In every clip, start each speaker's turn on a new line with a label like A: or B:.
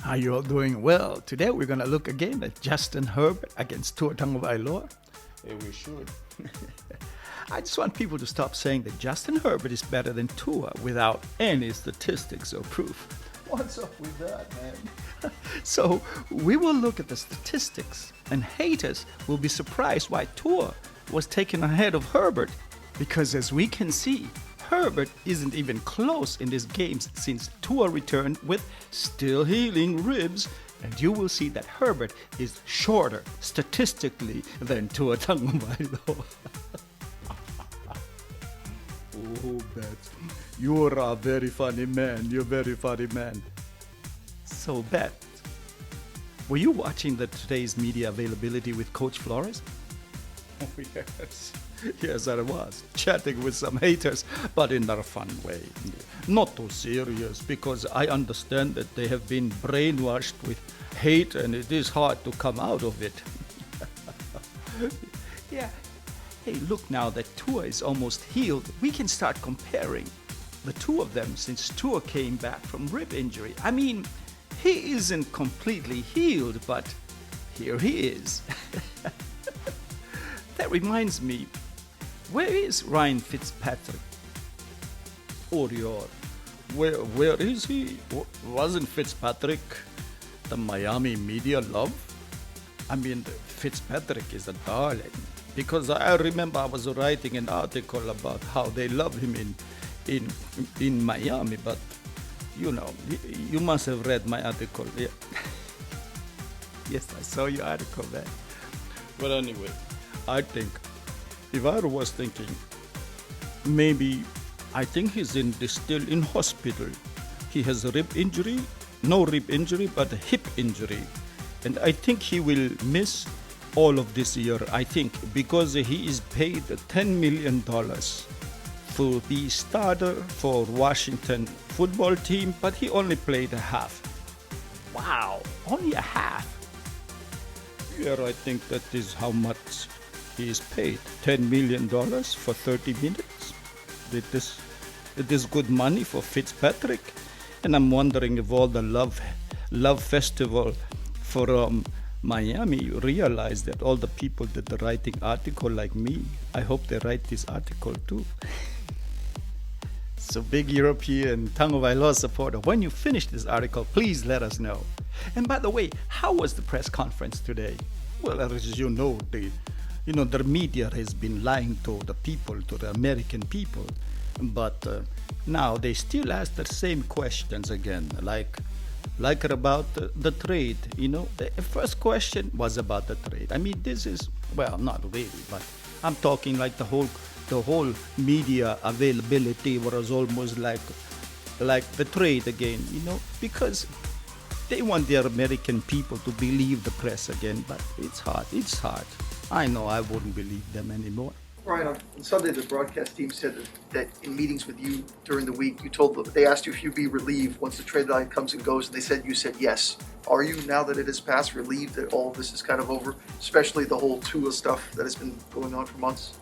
A: Are you all doing well? Today we're going to look again at Justin Herbert against Tua Tagovailoa. We should. I just want people to stop saying that Justin Herbert is better than Tua without any statistics or proof. What's up with that, man? So we will look at the statistics, and haters will be surprised why Tua was taken ahead of Herbert. Because as we can see, Herbert isn't even close in these games since Tua returned with still healing ribs, and you will see that Herbert is shorter statistically than Tua Tagovailoa. Oh, Bet, you are a very funny man. You're a very funny man. So, Bet, were you watching today's media availability with Coach Flores? Oh, yes. Yes, I was. Chatting with some haters, but in a fun way. Not too serious, because I understand that they have been brainwashed with hate and it is hard to come out of it. Yeah. Hey, look, now that Tua is almost healed, we can start comparing the two of them since Tua came back from rib injury. I mean, he isn't completely healed, but here he is. That reminds me, where is Ryan Fitzpatrick? Orior. Where is he? Wasn't Fitzpatrick the Miami media love? I mean, Fitzpatrick is a darling. Because I remember I was writing an article about how they love him in Miami, but you know, you must have read my article. Yeah. Yes, I saw your article, man. But anyway, I think, if I was thinking, maybe, I think he's still in hospital. He has a rib injury, no rib injury, but a hip injury. And I think he will miss all of this year, I think, because he is paid $10 million to be starter for Washington football team, but he only played a half. Wow, only a half. Yeah, I think that is how much he is paid. $10 million for 30 minutes. It is good money for Fitzpatrick. And I'm wondering if all the love festival for Miami realize that all the people that are writing article like me, I hope they write this article too. So big European Tagovailoa supporter, when you finish this article, please let us know. And by the way, how was the press conference today? Well, as you know, the media has been lying to the people, to the American people. But now they still ask the same questions again, like about the trade. The first question was about the trade. I mean, this is, well, not really, but I'm talking like the whole media availability was almost like the trade again, because they want their American people to believe the press again, but it's hard. I know I wouldn't believe them anymore.
B: Ryan, on Sunday, the broadcast team said that in meetings with you during the week, you told them, they asked you if you'd be relieved once the trade line comes and goes, and you said yes. Are you, now that it has passed, relieved that all of this is kind of over, especially the whole Tua stuff that has been going on for months?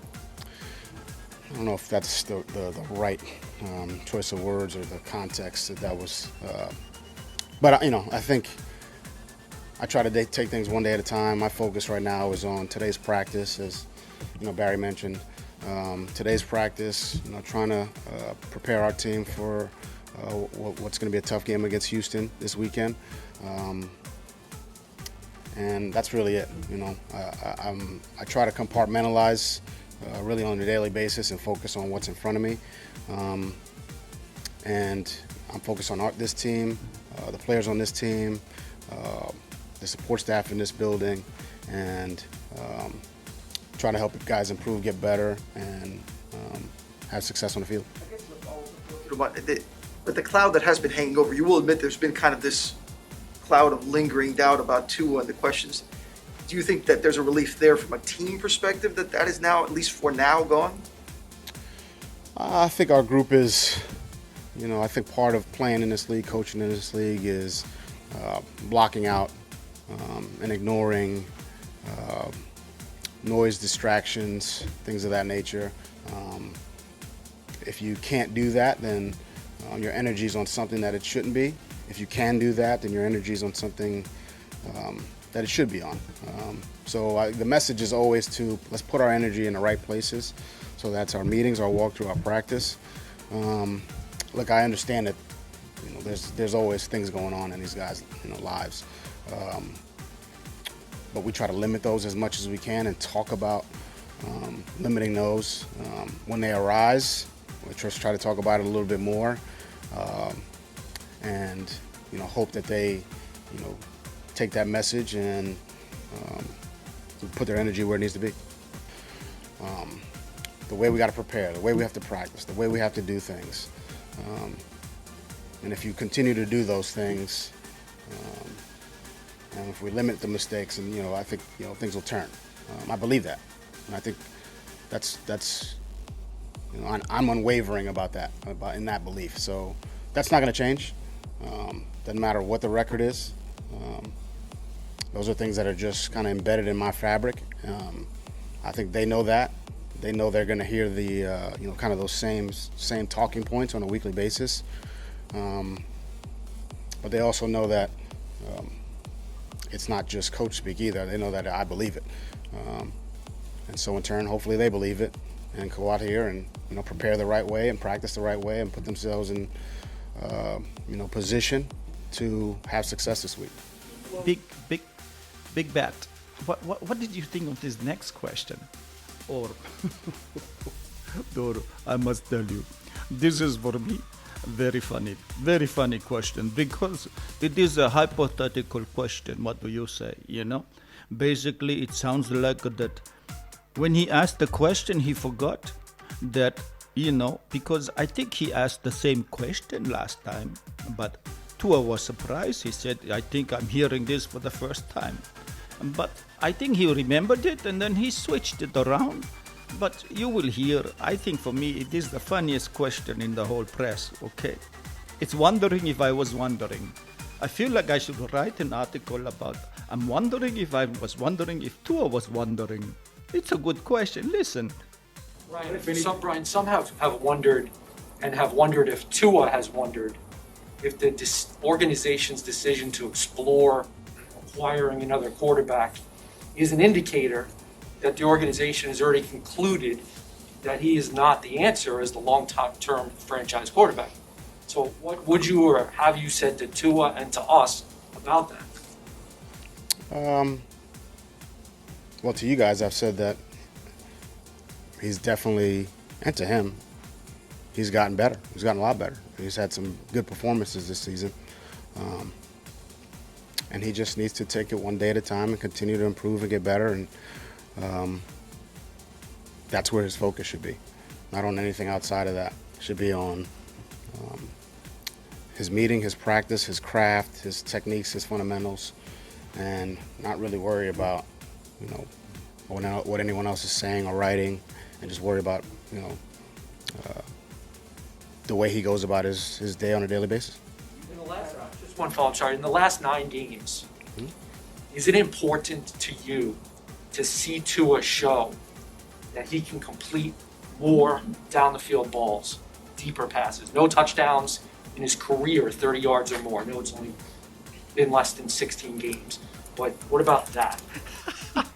C: I don't know if that's the right choice of words or the context that was. But I think I try to take things one day at a time. My focus right now is on today's practice, as Barry mentioned. Today's practice, trying to prepare our team for what's going to be a tough game against Houston this weekend. And that's really it. I try to compartmentalize really on a daily basis and focus on what's in front of me. And I'm focused on this team, the players on this team, the support staff in this building, and trying to help guys improve, get better, and have success on the field.
B: But the cloud that has been hanging over, you will admit there's been kind of this cloud of lingering doubt about Tua and the questions. Do you think that there's a relief there from a team perspective that is now, at least for now, gone?
C: I think our group is, I think part of playing in this league, coaching in this league, is blocking out and ignoring noise, distractions, things of that nature. If you can't do that, then your energy is on something that it shouldn't be, if you can do that, then your energy is on something that it should be on. The message is always to let's put our energy in the right places. So that's our meetings, our walkthrough, our practice. Look, I understand that there's always things going on in these guys' lives, but we try to limit those as much as we can and talk about limiting those when they arise. We just try to talk about it a little bit more, and hope that they take that message and put their energy where it needs to be. The way we got to prepare, the way we have to practice, the way we have to do things. And if you continue to do those things, and if we limit the mistakes, and I think things will turn. I believe that, and I think that's I'm unwavering about that, in that belief. So that's not going to change. Doesn't matter what the record is. Those are things that are just kind of embedded in my fabric. I think they know that. They know they're going to hear the kind of those same talking points on a weekly basis. But they also know that it's not just coach speak either. They know that I believe it. And so in turn, hopefully they believe it and go out here and prepare the right way and practice the right way and put themselves in position to have success this week.
A: Big bet. What did you think of this next question? Or Doro, I must tell you, this is for me very funny question, because it is a hypothetical question. What do you say? Basically it sounds like that when he asked the question he forgot that because I think he asked the same question last time, but Tua was surprised. He said, I think I'm hearing this for the first time. But I think he remembered it and then he switched it around. But you will hear, I think for me, it is the funniest question in the whole press, okay? It's wondering if I was wondering. I feel like I should write an article about, I'm wondering if I was wondering if Tua was wondering. It's a good question, listen.
D: Brian, some have wondered and have wondered if Tua has wondered if the organization's decision to explore acquiring another quarterback is an indicator that the organization has already concluded that he is not the answer as the long-term franchise quarterback. So what would you or have you said to Tua and to us about that?
C: Well, to you guys, I've said that he's definitely, and to him, he's gotten better. He's gotten a lot better. He's had some good performances this season. And he just needs to take it one day at a time and continue to improve and get better. And that's where his focus should be. Not on anything outside of that. It should be on his meeting, his practice, his craft, his techniques, his fundamentals, and not really worry about, what anyone else is saying or writing, and just worry about, the way he goes about his day on a daily basis.
D: Just one follow-up, sorry. In the last 9 games, is it important to you to see Tua show that he can complete more down-the-field balls, deeper passes? No touchdowns in his career, 30 yards or more. I know it's only been less than 16 games, but what about that?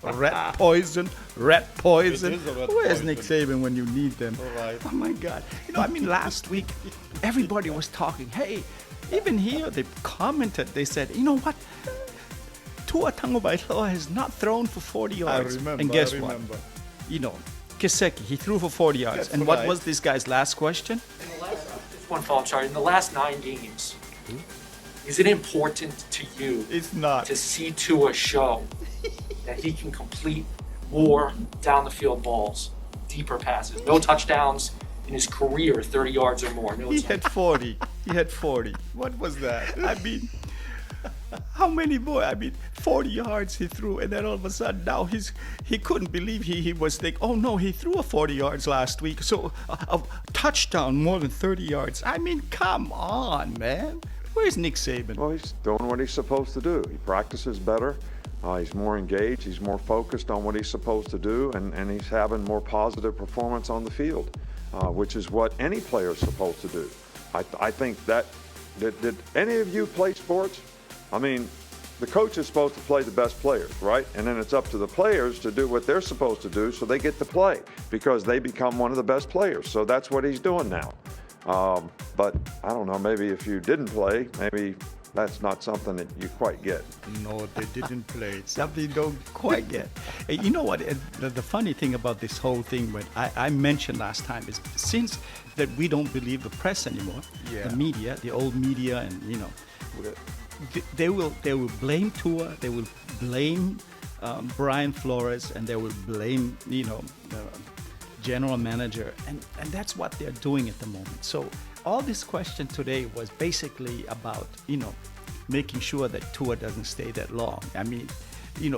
A: Rat poison. Where's Nick Saban when you need them?
C: Right.
A: Oh my God. Last week, everybody was talking. Hey, even here, they commented. They said, you know what? Tua Tagovailoa has not thrown for 40 yards.
C: I remember.
A: And guess what? Kiseki, he threw for 40 yards.
C: That's
A: and what
C: right.
A: was this guy's last question?
D: Just one follow-up, sorry. In the last 9 games, is it important to you
A: It's not.
D: to see Tua show that he can complete more down-the-field balls, deeper passes? No touchdowns in his career, 30 yards or more. No,
A: He
D: it's
A: had 40. What was that? How many more? 40 yards he threw, and then all of a sudden now he couldn't believe he was thinking, oh no, he threw a 40 yards last week, so a touchdown more than 30 yards. Come on, man. Where's Nick Saban?
E: Well, he's doing what he's supposed to do. He practices better. He's more engaged. He's more focused on what he's supposed to do, and he's having more positive performance on the field, which is what any player is supposed to do. I think that Did any of you play sports? I mean, the coach is supposed to play the best players, right? And then it's up to the players to do what they're supposed to do so they get to play because they become one of the best players. So that's what he's doing now. But I don't know, maybe if you didn't play, maybe that's not something that you quite get.
A: No, they didn't play. It's something you don't quite get. Hey, you know what? The funny thing about this whole thing, when I mentioned last time, is since that we don't believe the press anymore, the media, the old media, and they will blame Tua, they will blame Brian Flores, and they will blame the general manager, and that's what they're doing at the moment. So all this question today was basically about making sure that Tua doesn't stay that long. I mean,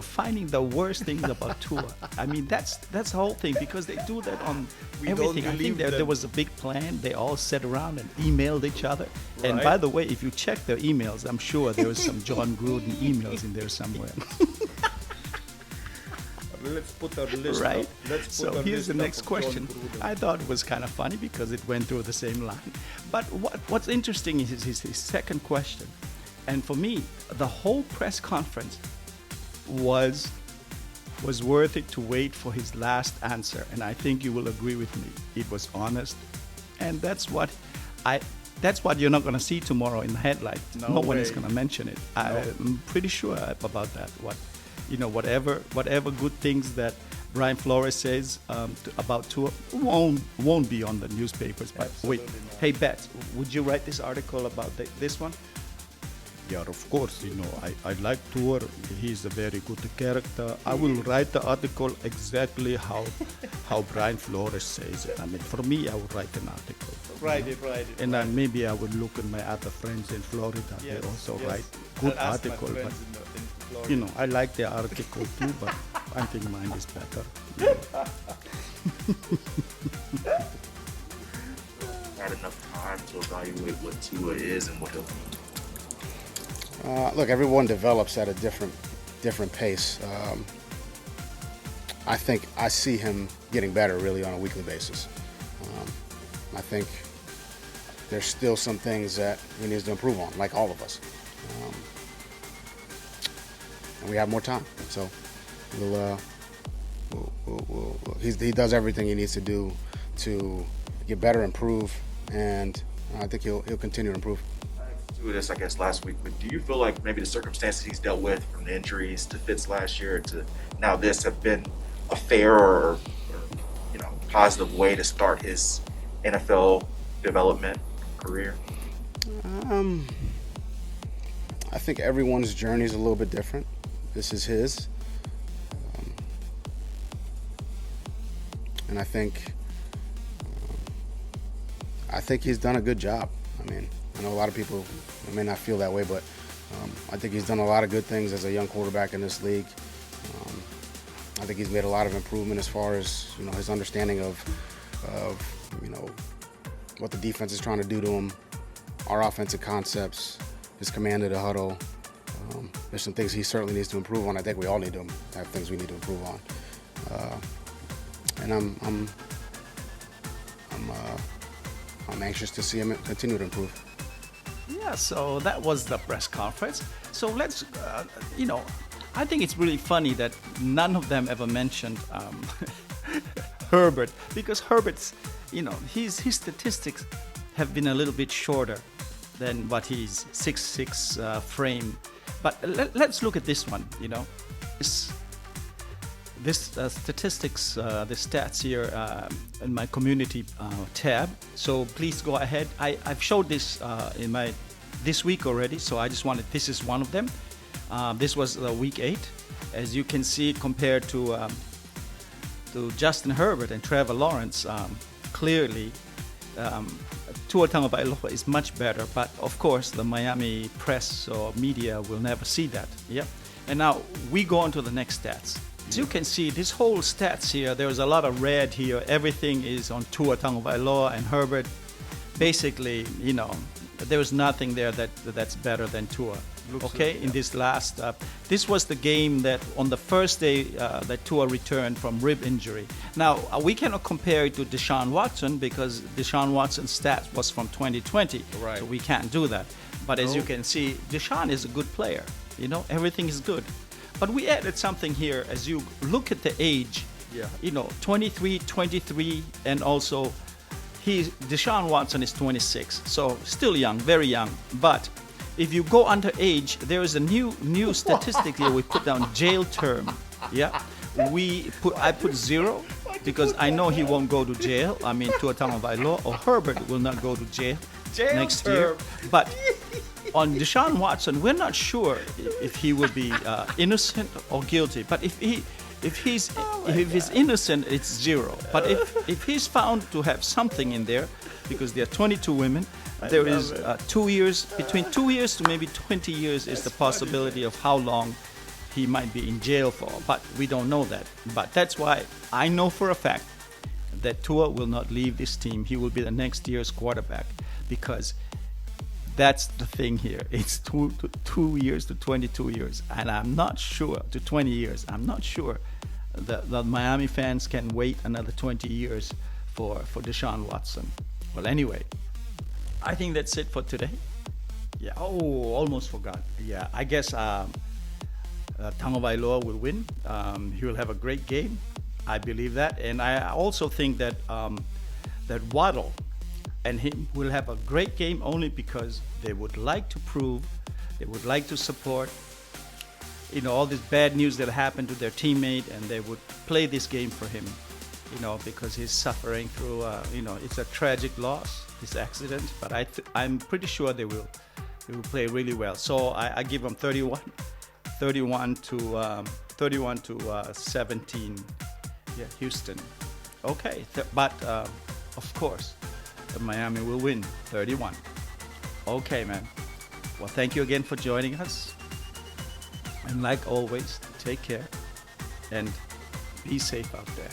A: finding the worst things about Tua. I mean, that's the whole thing, because they do that on everything. I think there was a big plan. They all sat around and emailed each other. Right. And by the way, if you check their emails, I'm sure there was some John Gruden emails in there somewhere.
B: Let's put our list
A: right.
B: up.
A: So here's the next question. I thought it was kind of funny because it went through the same line. But what's interesting is his second question. And for me, the whole press conference was worth it to wait for his last answer. And I think you will agree with me. It was honest. And that's what you're not going to see tomorrow in the headlights. No one is going to mention it. No. I'm pretty sure about that. Whatever good things that Brian Flores says about Tua won't be on the newspapers. But wait, hey Beth, would you write this article about this one? Yeah, of course. I like Tua. He's a very good character. I will write the article exactly how Brian Flores says it. I mean, for me, I would write an article.
B: Write it.
A: And then maybe I would look at my other friends in Florida. They also write good article. But I like the article too, but I think mine is better.
F: Not enough time to evaluate what Tua is and what he'll be.
C: Look, everyone develops at a different pace. I think I see him getting better really on a weekly basis. I think there's still some things that he needs to improve on, like all of us. And we have more time, so he does everything he needs to do to get better, improve, and I think he'll continue to improve.
F: To this, I guess, last week, but do you feel like maybe the circumstances he's dealt with, from the injuries to Fitz last year to now this, have been a fair or positive way to start his NFL development career?
C: I think everyone's journey is a little bit different. This is his. And I think he's done a good job. I mean, I know a lot of people may not feel that way, but I think he's done a lot of good things as a young quarterback in this league. I think he's made a lot of improvement as far as his understanding of what the defense is trying to do to him, our offensive concepts, his command of the huddle. There's some things he certainly needs to improve on. I think we all need to have things we need to improve on. And I'm anxious to see him continue to improve.
A: Yeah, so that was the press conference. So let's, I think it's really funny that none of them ever mentioned Herbert, because Herbert's, his statistics have been a little bit shorter than what his 6'6" frame. But let's look at this one. This statistics, the stats here in my community tab. So please go ahead. I've showed this this week already. So I just wanted. This is one of them. This was week 8, as you can see, compared to Justin Herbert and Trevor Lawrence. Clearly, Tua Tagovailoa is much better. But of course, the Miami press or media will never see that. Yep. And now we go on to the next stats. As you can see, this whole stats here, there's a lot of red here. Everything is on Tua Tagovailoa and Herbert. Basically, there's nothing there that's better than Tua. Okay, in this last, this was the game that on the first day that Tua returned from rib injury. Now, we cannot compare it to Deshaun Watson because Deshaun Watson's stats was from 2020.
G: Right.
A: So we can't do that. But as you can see, Deshaun is a good player. You know, everything is good. But we added something here as you look at the age.
G: Yeah.
A: You know, 23, and also Deshaun Watson is 26. So still young, very young. But if you go under age, there is a new statistic here we put down, jail term. Yeah, I put 0 because I know he won't go to jail. I mean, Tua Tagovailoa or Herbert will not go to jail next year. But on Deshaun Watson, we're not sure if he will be innocent or guilty. But if he's innocent, it's 0. But if he's found to have something in there, because there are 22 women. There is 2 years, between 2 years to maybe 20 years is the possibility of how long he might be in jail for. But we don't know that. But that's why I know for a fact that Tua will not leave this team. He will be the next year's quarterback because that's the thing here. It's 2 years to 22 years. And I'm not sure, to 20 years, I'm not sure that the Miami fans can wait another 20 years for Deshaun Watson. Well, anyway. I think that's it for today. Yeah. Oh, almost forgot. Yeah. I guess Tagovailoa will win. He will have a great game. I believe that, and I also think that that Waddle and him will have a great game only because they would like to prove, they would like to support, you know, all this bad news that happened to their teammate, and they would play this game for him. You know, because he's suffering through, you know, it's a tragic loss, this accident. But I'm pretty sure they will play really well. So I give them 31 to 17. Yeah, Houston. Okay, but of course, Miami will win 31. Okay, man. Well, thank you again for joining us. And like always, take care and be safe out there.